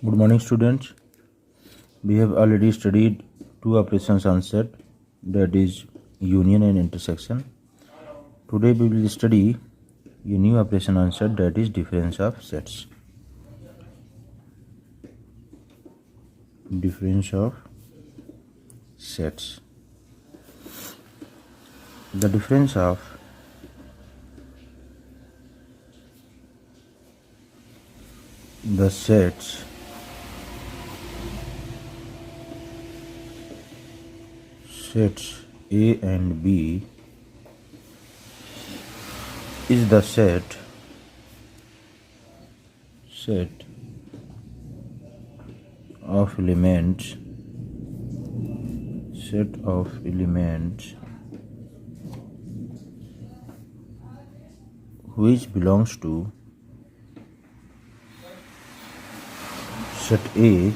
Good morning, students. We have already studied two operations on set, that is union and intersection. Today we will study a new operation on set, that is difference of sets. Difference of sets. The difference of the sets A and B is the set of elements which belongs to set A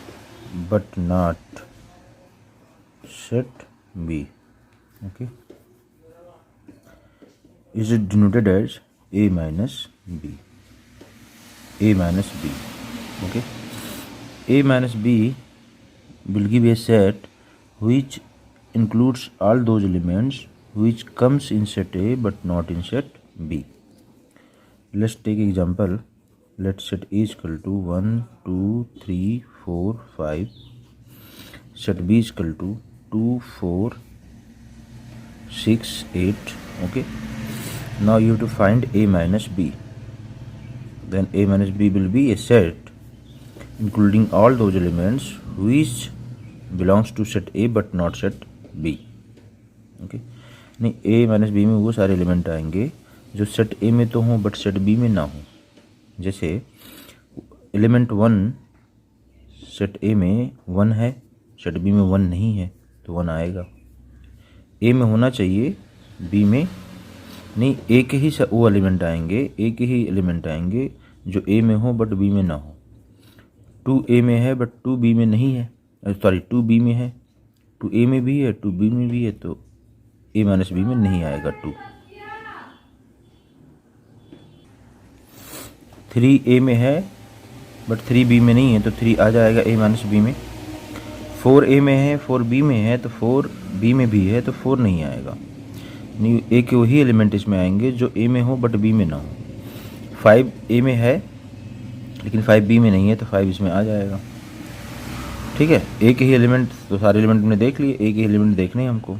but not set B. Okay, is it denoted as A minus B. Okay, A minus B will give a set which includes all those elements which comes in set A but not in set B. Let's take example. Let's set A is equal to 1, 2, 3, 4, 5. Set B is equal to 2, 4, 6, 8. Okay. Now you have to find A minus B. Then A minus B will be a set including all those elements which belongs to set A but not set B. Okay. नहीं, A minus B में वो सारे element आएंगे जो set ए में तो हों but set B में ना हो. जैसे एलिमेंट 1 सेट ए में 1 है, सेट बी में 1 नहीं है तो 1 आएगा. ए में होना चाहिए, बी में नहीं. ए के ही वो एलिमेंट आएंगे जो ए में हो बट बी में ना हो. 2 ए में है बट 2 बी में नहीं है, 2 बी में है, 2 ए में भी है 2 बी में भी है, तो ए माइनस बी में नहीं आएगा 2. 3 ए में है बट 3 बी में नहीं है तो 3 आ जाएगा ए माइनस बी में. 4 ए में है 4 बी में है तो 4 बी में भी है तो 4 नहीं आएगा. नहीं, ए के वही एलिमेंट इसमें आएंगे जो ए में हो बट बी में ना हो. 5 ए में है लेकिन 5 बी में नहीं है तो 5 इसमें आ जाएगा. ठीक है, ए के ही एलिमेंट, तो सारे एलिमेंट हमने देख लिए, ए के एलिमेंट देखने हैं हमको.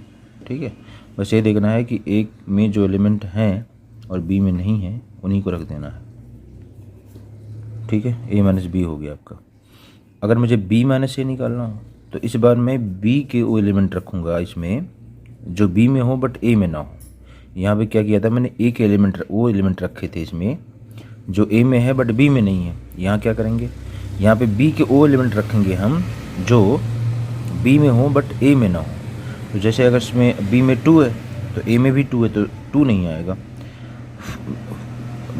ठीक है, बस ये देखना है कि ए में जो एलिमेंट हैं और बी में नहीं है उन्हीं को रख देना है. ठीक है, ए माइनस बी हो गया आपका. अगर मुझे बी माइनस ए निकालना हो तो इस बार मैं बी के वो एलिमेंट रखूँगा इसमें जो बी में हो बट ए में ना हो. यहाँ पे क्या किया था मैंने, ए के वो एलिमेंट रखे थे इसमें जो ए में है बट बी में नहीं है. यहाँ क्या करेंगे, यहाँ पे बी के वो एलिमेंट रखेंगे हम जो बी में हो बट ए में ना हो. तो जैसे अगर इसमें बी में 2 है तो ए में भी 2 है तो 2 नहीं आएगा.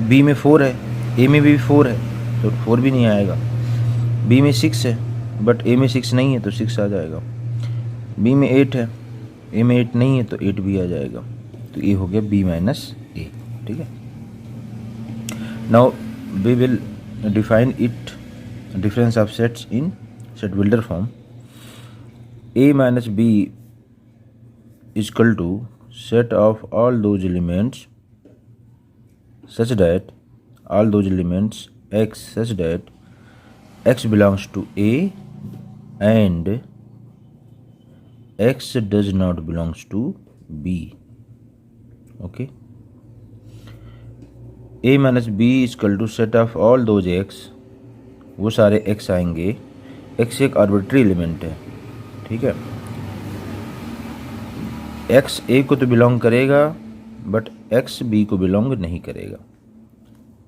बी में 4 है, ए में भी 4 है तो 4 भी नहीं आएगा. बी में 6 है बट ए में 6 नहीं है तो 6 आ जाएगा. बी में 8 है, ए में 8 नहीं है तो 8 भी आ जाएगा. तो ये हो गया बी माइनस ए. ठीक है, now we will define it difference of sets in set builder form. A minus B is equal to set of all those elements such that x belongs to A and x does not belongs to B. Okay, A minus B is equal to set of all those x, वो सारे x आएंगे. x एक arbitrary element है. ठीक है, x ए को तो belong करेगा बट एक्स बी को बिलोंग नहीं करेगा,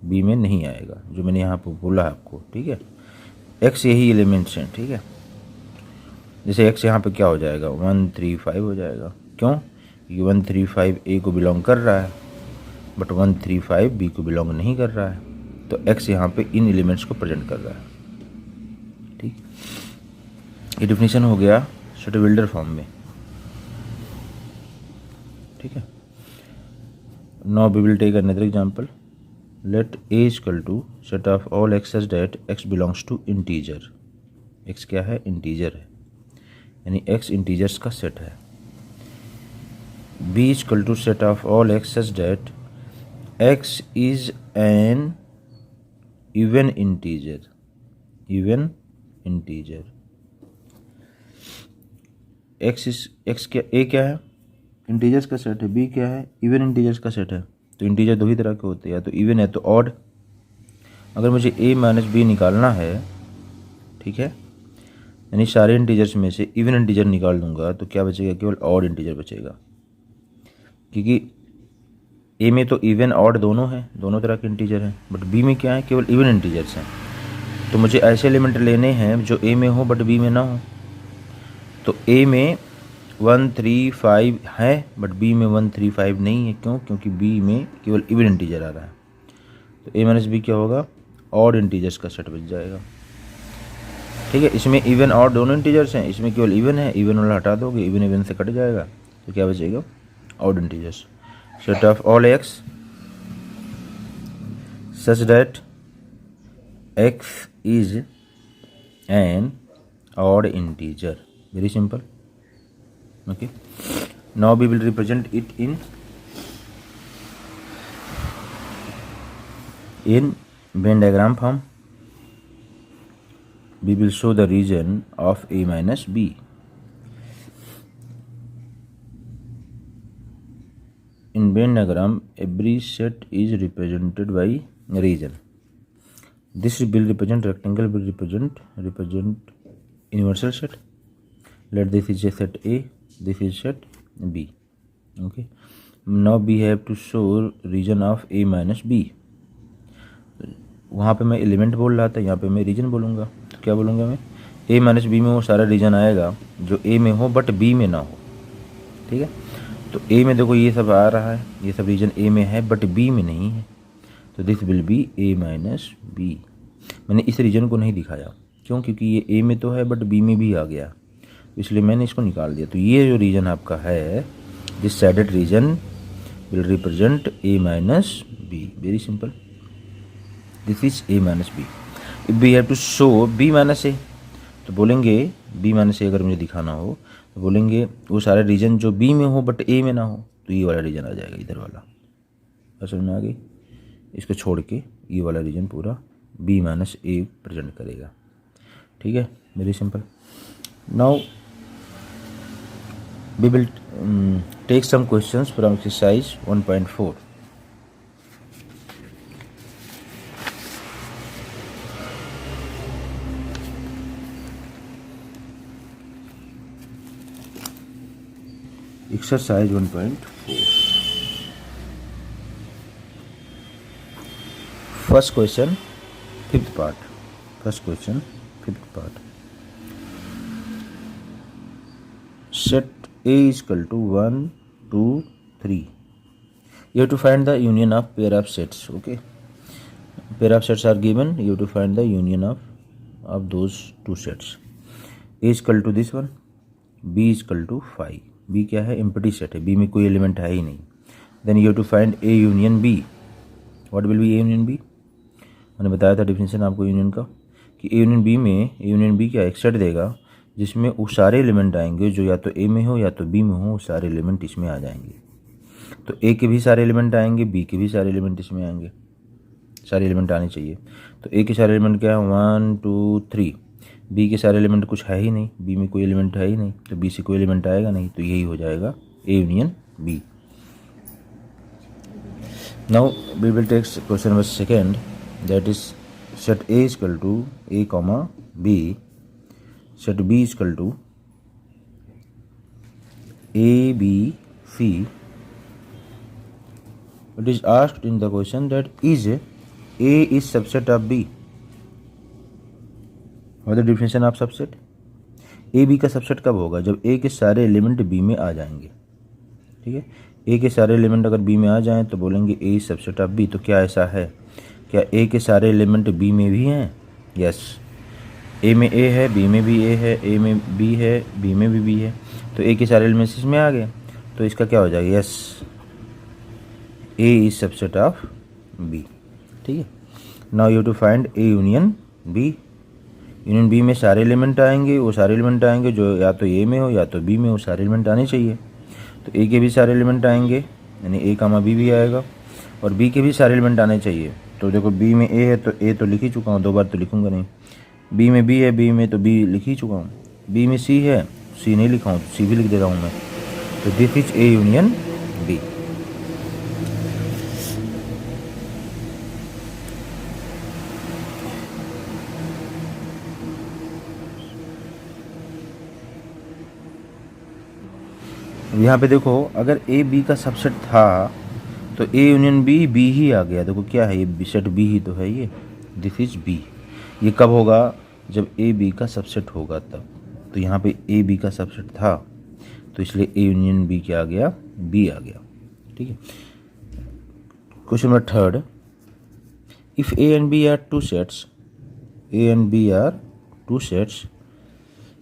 बी में नहीं आएगा, जो मैंने यहाँ पर बोला आपको. ठीक है, एक्स यही एलिमेंट्स हैं. ठीक है, जैसे एक्स यहाँ पे क्या हो जाएगा 1 3 5 हो जाएगा. क्यों, क्योंकि 1 3 5 ए को बिलोंग कर रहा है बट 1 3 5 बी को बिलोंग नहीं कर रहा है. तो एक्स यहाँ पे इन एलिमेंट्स को प्रेजेंट कर रहा है. ठीक, ये डिफिनीशन हो गया सेट बिल्डर फॉर्म में. ठीक है, now we will take another example. let A is equal to set of all x such that x belongs to integer. x क्या है, इंटीजर है, यानी x इंटीजर्स का सेट है। b equal to set of all x such that x is an even integer, even integer. x क्या, a क्या है, integers का सेट है, b क्या है, इवन इंटीजर्स का सेट है। तो इंटीजर दो ही तरह के होते हैं, या तो इवन है तो ऑड। अगर मुझे a माइनस बी निकालना है, ठीक है, यानी सारे इंटीजर्स में से इवन इंटीजर निकाल दूंगा तो क्या बचेगा, केवल ऑड इंटीजर बचेगा, क्योंकि a में तो इवन ऑड दोनों हैं, दोनों तरह के इंटीजर हैं, बट b में क्या है, केवल इवन इंटीजर्स हैं। तो मुझे ऐसे एलिमेंट लेने हैं जो a में हो बट b में ना हो। तो a में 1 3 5 है बट b में 1 3 5 नहीं है, क्यों, क्योंकि b में केवल इवन इंटीजर आ रहा है। तो a माइनस बी क्या होगा, ऑड इंटीजर्स का सेट बच जाएगा। ठीक है, इसमें इवन ऑड दोनों इंटीजर्स हैं, इसमें केवल इवन है, इवन वाला हटा दोगे, इवन इवन से कट जाएगा, तो क्या बचेगा, odd integers. Set of all x such that x is N odd integer, very simple. Okay, now we will represent it in Venn diagram form. We will show the region of a minus b. In Venn diagram, every set is represented by region. This will represent rectangle, will represent universal set. Let this is a set A, this is set B. Okay, now we have to show region of A minus B. वहाँ पे मैं element बोल रहा था, यहाँ पे मैं reason बोलूँगा। तो क्या बोलूँगा मैं, A माइनस बी में वो सारा रीजन आएगा जो A में हो बट B में ना हो। ठीक है, तो A में देखो ये सब आ रहा है, ये सब रीजन A में है बट B में नहीं है, तो this will be A minus B. मैंने इस रीजन को नहीं दिखाया, क्यों, क्योंकि ये A में तो है बट B में भी आ गया, इसलिए मैंने इसको निकाल दिया। तो ये जो रीजन आपका है, this sided region will represent A minus B, very simple, this is A minus B. If we have to show B minus A, तो बोलेंगे B माइनस ए अगर मुझे दिखाना हो तो बोलेंगे वो सारे रीजन जो B में हो बट A में ना हो, तो ये वाला रीजन आ जाएगा, इधर वाला। समझ में आ गई, इसको छोड़ के ये वाला रीजन पूरा B माइनस ए प्रेजेंट करेगा। ठीक है, very simple. Now we will take some questions from exercise 1.4. Exercise 1.4. First question, fifth part. First question, fifth part. Set A is equal to 1, 2, 3. You have to find the union of pair of sets. Okay, pair of sets are given. You have to find the union of those two sets. A is equal to this one, B is equal to 5. B क्या है, empty set है, B में कोई element है ही नहीं। Then you have to find A union B. What will be A union B? मैंने बताया था डिफिनेशन आपको यूनियन का, कि A union B में A union B क्या एक सेट देगा जिसमें वो सारे एलिमेंट आएंगे जो या तो A में हो या तो B में हो, वो सारे एलिमेंट इसमें आ जाएंगे। तो A के भी सारे एलिमेंट आएंगे, B के भी सारे एलिमेंट इसमें आएंगे, सारे एलिमेंट आने चाहिए। तो A के सारे एलिमेंट क्या है, 1 2 3। B के सारे एलिमेंट कुछ है ही नहीं, B में कोई एलिमेंट है ही नहीं, तो B से कोई एलिमेंट आएगा नहीं, तो यही हो जाएगा A union B। Now we will take question number second, that is set A is equal to A comma B, set B is equal to A, B, C. It is asked in the question that is A is subset of B. What is the definition of subset? A B का subset कब होगा, जब A के सारे element B में आ जाएंगे। ठीक है, A के सारे एलिमेंट अगर B में आ जाएं तो बोलेंगे A is subset of B। तो क्या ऐसा है, क्या A के सारे एलिमेंट B में भी हैं? यस, A में A है, B में भी A है, A में B है, B में भी B है, तो A के सारे एलिमेंट्स इसमें आ गए, तो इसका क्या हो जाएगा, yes, A is subset of B। ठीक है, now you to find A union B। Union B में सारे एलिमेंट आएंगे, वो सारे एलिमेंट आएंगे जो या तो ए में हो या तो बी में हो, सारे एलिमेंट आने चाहिए। तो ए के भी सारे एलिमेंट आएंगे, यानी ए कामा बी भी आएगा, और बी के भी सारे एलिमेंट आने चाहिए। तो देखो बी में ए है तो ए तो लिख ही चुका हूँ, 2 बार तो लिखूंगा नहीं। बी में बी है, बी में तो बी लिख ही चुका हूँ। बी में सी है, सी नहीं लिखा हूँ, सी भी लिख दे रहा हूँ मैं। तो this is A union B. यहाँ पे देखो अगर ए बी का सबसेट था तो ए यूनियन बी बी ही आ गया। देखो क्या है ये, सेट बी ही तो है ये, दिस इज बी। ये कब होगा, जब ए बी का सबसेट होगा तब। तो यहाँ पे ए बी का सबसेट था तो इसलिए ए यूनियन बी क्या आ गया, बी आ गया। ठीक है। Question number 3, if A and B are two sets, A and B are two sets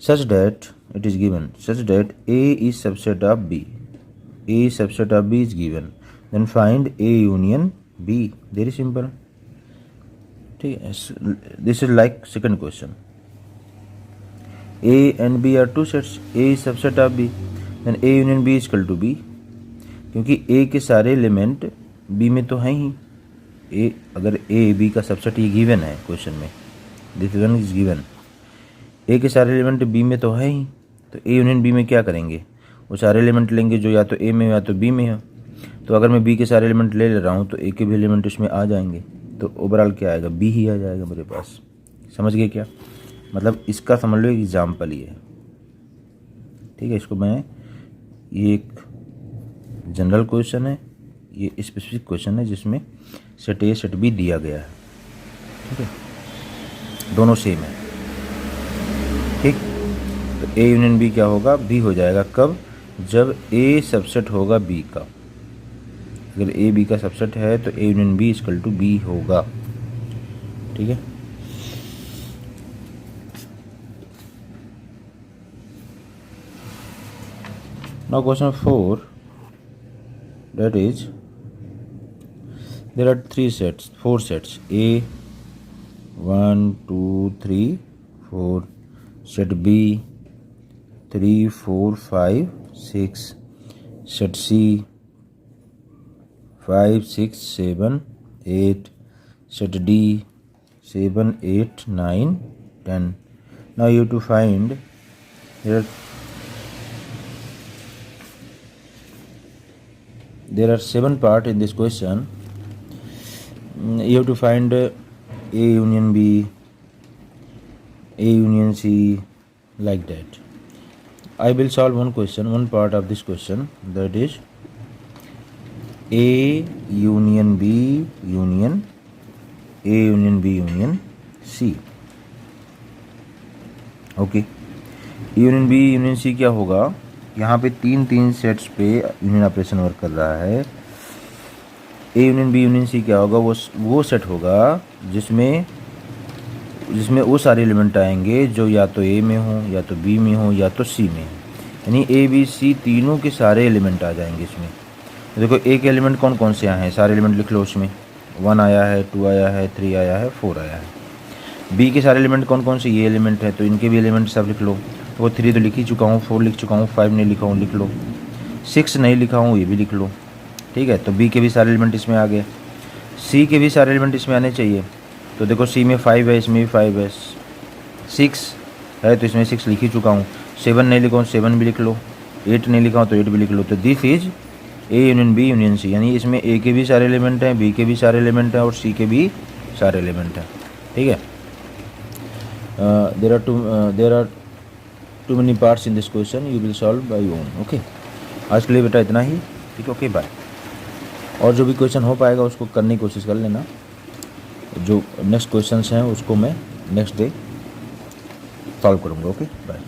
such that it is given such that A is subset of B, A is subset of B is given, then find A union B. Very simple. ठीक है, this is like second question. A and B are two sets, A is subset of B, then A union B is equal to B. क्योंकि A के सारे element B में तो हैं ही। A अगर A B का सबसेट ये given है क्वेश्चन में, दिस वन इज गिवन, ए के सारे एलिमेंट बी में तो है ही, तो ए यूनियन बी में क्या करेंगे, वो सारे एलिमेंट लेंगे जो या तो ए में या तो बी में है। तो अगर मैं बी के सारे एलिमेंट ले रहा हूँ तो ए के भी एलिमेंट उसमें आ जाएंगे, तो ओवरऑल क्या आएगा, बी ही आ जाएगा मेरे पास। समझ गए क्या, मतलब इसका समझ लो एग्जाम्पल ये है। ठीक है, इसको मैं, ये एक जनरल क्वेश्चन है, ये स्पेसिफिक क्वेश्चन है जिसमें सेट ए सेट बी दिया गया है। ठीक है, दोनों सेम है। ठीक, तो ए यूनियन बी क्या होगा, बी हो जाएगा। कब, जब ए सबसेट होगा बी का। अगर ए बी का सबसेट है तो A union B equal to B होगा। ठीक है, now question 4, that is there are 4 sets A 1 2 3 4, set B 3 4 5 6, set C 5 6 7 8, set D 7 8 9 10. Now you have to find, there are 7 parts in this question. You have to find A union B, A union C, like that. I will solve one part of this question, that is A union B union, A union B union C. Okay, union B union C क्या होगा, यहाँ पे 3 sets पे union operation work कर रहा है। A union B union C क्या होगा, वो सेट होगा जिसमें वो सारे एलिमेंट आएंगे जो या तो ए में हो या तो बी में हो या तो सी में हो, यानी ए बी सी तीनों के सारे एलिमेंट आ जाएंगे इसमें। देखो ए के एलिमेंट कौन कौन से आए हैं, सारे एलिमेंट लिख लो उसमें। 1 आया है, 2 आया है, 3 आया है, 4 आया है। बी के सारे एलिमेंट कौन कौन से, ये एलिमेंट है, तो इनके भी एलिमेंट सब लिख लो। तो 3 तो लिख ही चुका हूँ, 4 लिख चुका हूँ, 5 नहीं लिखा हूँ, लिख लो। 6 नहीं लिखा हूँ, ये भी लिख लो। ठीक है, तो बी के भी सारे एलिमेंट इसमें आ गए। सी के भी सारे एलिमेंट इसमें आने चाहिए। तो देखो सी में 5 है, इसमें भी 5 है। 6 है तो इसमें 6 लिख ही चुका हूँ। 7 नहीं लिखा हूँ, 7 भी लिख लो। 8 नहीं लिखा हूँ तो 8 भी लिख लो। तो this is A union B union C, यानी इसमें ए के भी सारे एलिमेंट हैं, बी के भी सारे एलिमेंट हैं और सी के भी सारे एलिमेंट हैं। ठीक है, there are too many parts in this question, you will solve by own. Okay, आज के लिए बेटा इतना ही। ठीक है, ओके बाय। और जो भी क्वेश्चन हो पाएगा उसको करने की कोशिश कर लेना। जो नेक्स्ट क्वेश्चंस हैं उसको मैं नेक्स्ट डे सॉल्व करूँगा। Okay bye.